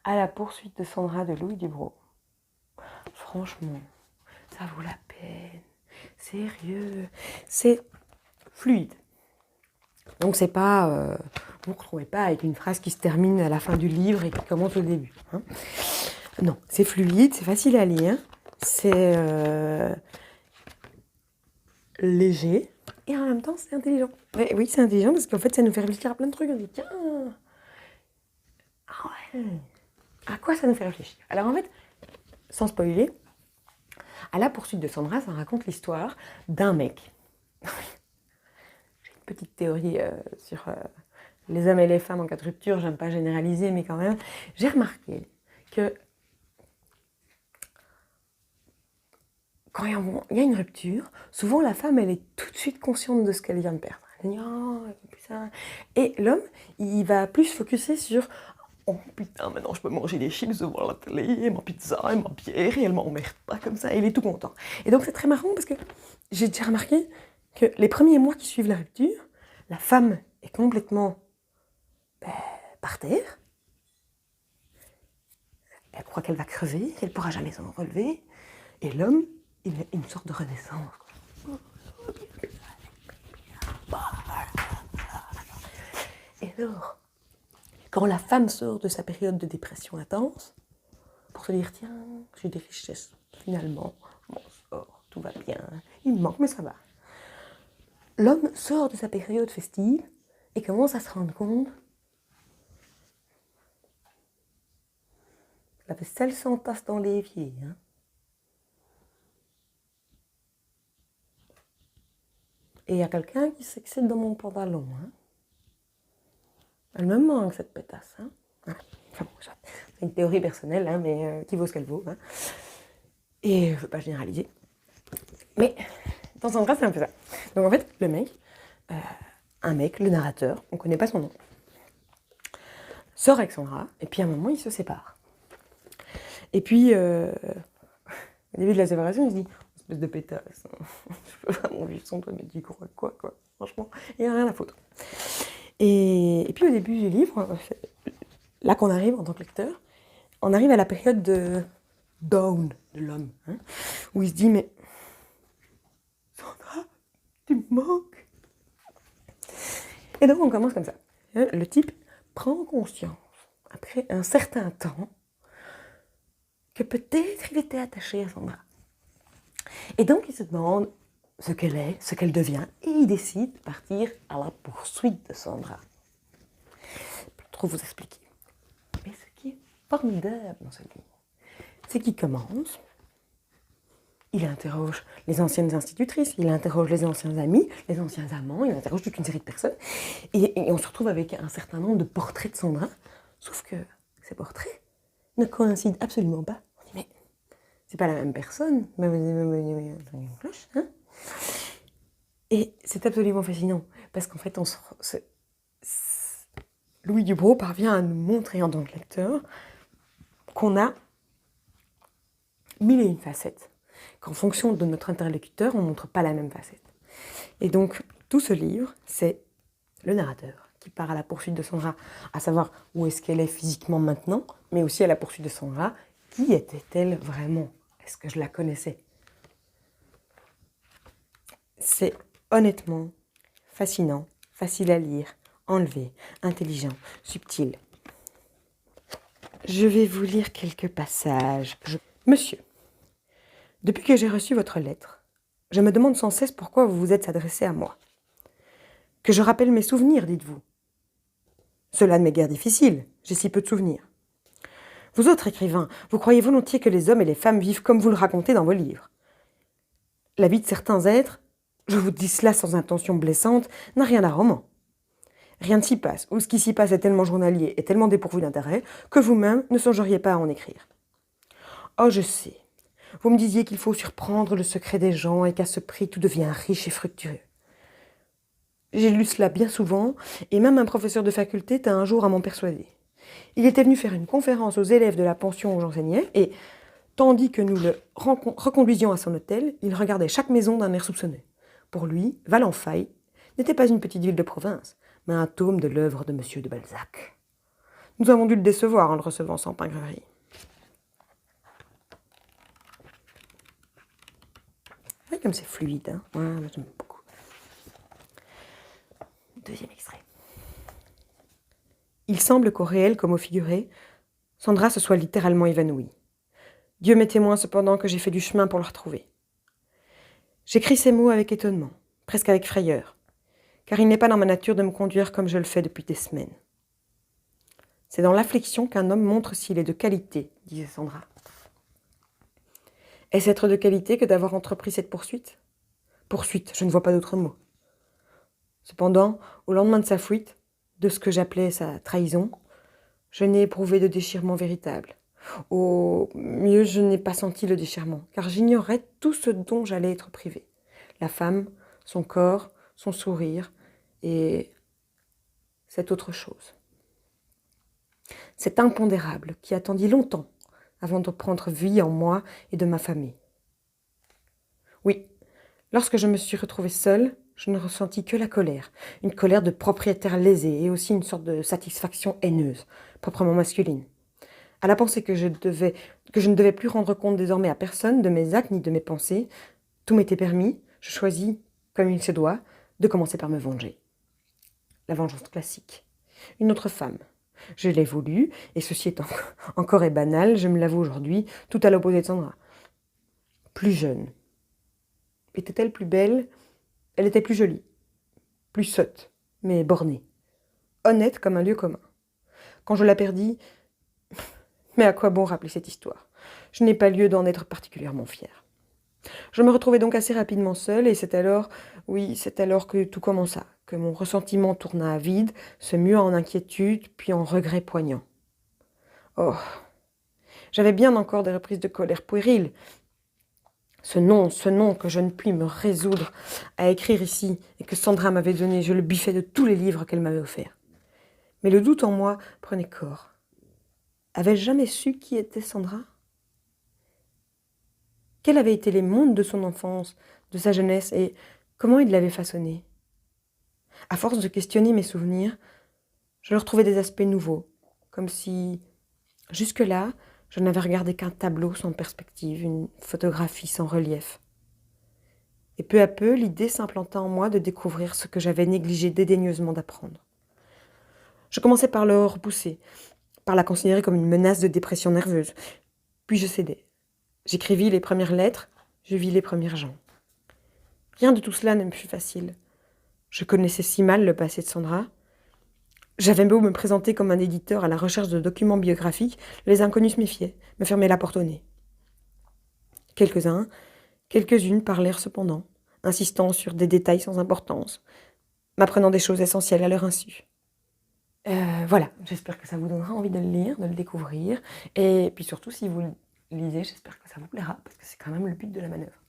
À la poursuite de Sandra de Louis Dubrow. Franchement, ça vaut la peine. Sérieux. C'est fluide. Donc c'est pas... vous ne retrouvez pas avec une phrase qui se termine à la fin du livre et qui commence au début. Hein. Non, c'est fluide, c'est facile à lire. C'est léger. Et en même temps, c'est intelligent. Mais oui, c'est intelligent parce qu'en fait, ça nous fait réfléchir à plein de trucs. On dit, tiens... Ah ouais. À quoi ça nous fait réfléchir? Alors en fait, sans spoiler, à la poursuite de Sandra, ça raconte l'histoire d'un mec. J'ai une petite théorie sur les hommes et les femmes en cas de rupture, j'aime pas généraliser, mais quand même, j'ai remarqué que quand il y a une rupture, souvent la femme, elle est tout de suite consciente de ce qu'elle vient de perdre. Elle dit, oh, putain. Et l'homme, il va plus focuser sur oh putain, maintenant je peux manger des chips devant la télé, et ma pizza, et ma bière, et elle m'emmerde pas comme ça, et il est tout content. Et donc c'est très marrant parce que j'ai déjà remarqué que les premiers mois qui suivent la rupture, la femme est complètement par terre. Elle croit qu'elle va crever, qu'elle ne pourra jamais s'en relever. Et l'homme, il a une sorte de renaissance. Et alors, quand la femme sort de sa période de dépression intense, pour se dire, tiens, j'ai des richesses, finalement, on sort, tout va bien, il me manque, mais ça va. L'homme sort de sa période festive et commence à se rendre compte la vaisselle s'entasse dans l'évier. Hein. Et il y a quelqu'un qui s'excite dans mon pantalon. Hein. Elle me manque, cette pétasse. Hein. Enfin, bon, c'est une théorie personnelle, hein, mais qui vaut ce qu'elle vaut. Hein. Et je ne veux pas généraliser. Mais dans son cas, c'est un peu ça. Donc en fait, le mec, un mec, le narrateur, on ne connaît pas son nom, sort avec Sandra, et puis à un moment, ils se séparent. Et puis, au début de la séparation, il se dit, espèce de pétasse, je peux vraiment vivre sans toi, mais tu crois quoi, franchement, il n'y a rien à foutre. Et puis au début du livre, là qu'on arrive en tant que lecteur, on arrive à la période de down de l'homme, hein, où il se dit, mais Sandra, tu me manques. Et donc on commence comme ça. Le type prend conscience, après un certain temps, que peut-être il était attaché à Sandra. Et donc il se demande ce qu'elle est, ce qu'elle devient, et il décide de partir à la poursuite de Sandra. Je ne peux trop vous expliquer. Mais ce qui est formidable dans ce livre, c'est qu'il commence, il interroge les anciennes institutrices, il interroge les anciens amis, les anciens amants, il interroge toute une série de personnes, et on se retrouve avec un certain nombre de portraits de Sandra, sauf que ces portraits ne coïncident absolument pas. On dit, mais c'est pas la même personne, hein. Et c'est absolument fascinant, parce qu'en fait, Louis Dubrow parvient à nous montrer en tant que lecteur qu'on a mille et une facettes, qu'en fonction de notre interlocuteur, on ne montre pas la même facette. Et donc, tout ce livre, c'est le narrateur qui part à la poursuite de Sandra, à savoir où est-ce qu'elle est physiquement maintenant, mais aussi à la poursuite de Sandra, qui était-elle vraiment? Est-ce que je la connaissais? C'est honnêtement fascinant, facile à lire, enlevé, intelligent, subtil. Je vais vous lire quelques passages. Monsieur, depuis que j'ai reçu votre lettre, je me demande sans cesse pourquoi vous vous êtes adressé à moi. Que je rappelle mes souvenirs, dites-vous. Cela ne m'est guère difficile, j'ai si peu de souvenirs. Vous autres écrivains, vous croyez volontiers que les hommes et les femmes vivent comme vous le racontez dans vos livres. La vie de certains êtres, je vous dis cela sans intention blessante, n'a rien d'un roman. Rien ne s'y passe, ou ce qui s'y passe est tellement journalier et tellement dépourvu d'intérêt que vous-même ne songeriez pas à en écrire. Oh, je sais. Vous me disiez qu'il faut surprendre le secret des gens et qu'à ce prix tout devient riche et fructueux. J'ai lu cela bien souvent, et même un professeur de faculté t'a un jour à m'en persuader. Il était venu faire une conférence aux élèves de la pension où j'enseignais, et, tandis que nous le reconduisions à son hôtel, il regardait chaque maison d'un air soupçonneux. Pour lui, Valenfaille n'était pas une petite ville de province, mais un tome de l'œuvre de M. de Balzac. Nous avons dû le décevoir en le recevant sans pingrerie. Oui, comme c'est fluide, hein. Ouais, j'aime beaucoup. Deuxième extrait. Il semble qu'au réel comme au figuré, Sandra se soit littéralement évanouie. Dieu m'est témoin cependant que j'ai fait du chemin pour la retrouver. J'écris ces mots avec étonnement, presque avec frayeur, car il n'est pas dans ma nature de me conduire comme je le fais depuis des semaines. C'est dans l'affliction qu'un homme montre s'il est de qualité, disait Sandra. Est-ce être de qualité que d'avoir entrepris cette poursuite ? Poursuite, je ne vois pas d'autre mot. Cependant, au lendemain de sa fuite, de ce que j'appelais sa trahison, je n'ai éprouvé de déchirement véritable. Au mieux, je n'ai pas senti le déchirement, car j'ignorais tout ce dont j'allais être privé. La femme, son corps, son sourire, et cette autre chose. Cet impondérable qui attendit longtemps avant de prendre vie en moi et de ma famille. Oui, lorsque je me suis retrouvée seule, je ne ressentis que la colère, une colère de propriétaire lésé et aussi une sorte de satisfaction haineuse, proprement masculine. À la pensée que je ne devais plus rendre compte désormais à personne de mes actes ni de mes pensées, tout m'était permis, je choisis, comme il se doit, de commencer par me venger. La vengeance classique. Une autre femme. Je l'ai voulu, et ceci étant encore est banal, je me l'avoue aujourd'hui, tout à l'opposé de Sandra. Plus jeune. Était-elle plus belle ? Elle était plus jolie, plus sotte, mais bornée. Honnête comme un lieu commun. Quand je la perdis, mais à quoi bon rappeler cette histoire ? Je n'ai pas lieu d'en être particulièrement fière. Je me retrouvai donc assez rapidement seule, et c'est alors que tout commença, que mon ressentiment tourna à vide, se mua en inquiétude, puis en regret poignant. Oh, j'avais bien encore des reprises de colère puérile. Ce nom que je ne puis me résoudre à écrire ici, et que Sandra m'avait donné, je le biffais de tous les livres qu'elle m'avait offerts. Mais le doute en moi prenait corps. Avais-je jamais su qui était Sandra ? Quels avaient été les mondes de son enfance, de sa jeunesse, et comment il l'avait façonnée ? À force de questionner mes souvenirs, je leur trouvais des aspects nouveaux, comme si, jusque-là, je n'avais regardé qu'un tableau sans perspective, une photographie sans relief. Et peu à peu, l'idée s'implanta en moi de découvrir ce que j'avais négligé dédaigneusement d'apprendre. Je commençais par le repousser, par la considérer comme une menace de dépression nerveuse. Puis je cédais. J'écrivis les premières lettres, je vis les premiers gens. Rien de tout cela ne me fut facile. Je connaissais si mal le passé de Sandra. J'avais beau me présenter comme un éditeur à la recherche de documents biographiques, les inconnus se méfiaient, me fermaient la porte au nez. Quelques-unes parlèrent cependant, insistant sur des détails sans importance, m'apprenant des choses essentielles à leur insu. Voilà, j'espère que ça vous donnera envie de le lire, de le découvrir, et puis surtout si vous le lisez, j'espère que ça vous plaira, parce que c'est quand même le but de la manœuvre.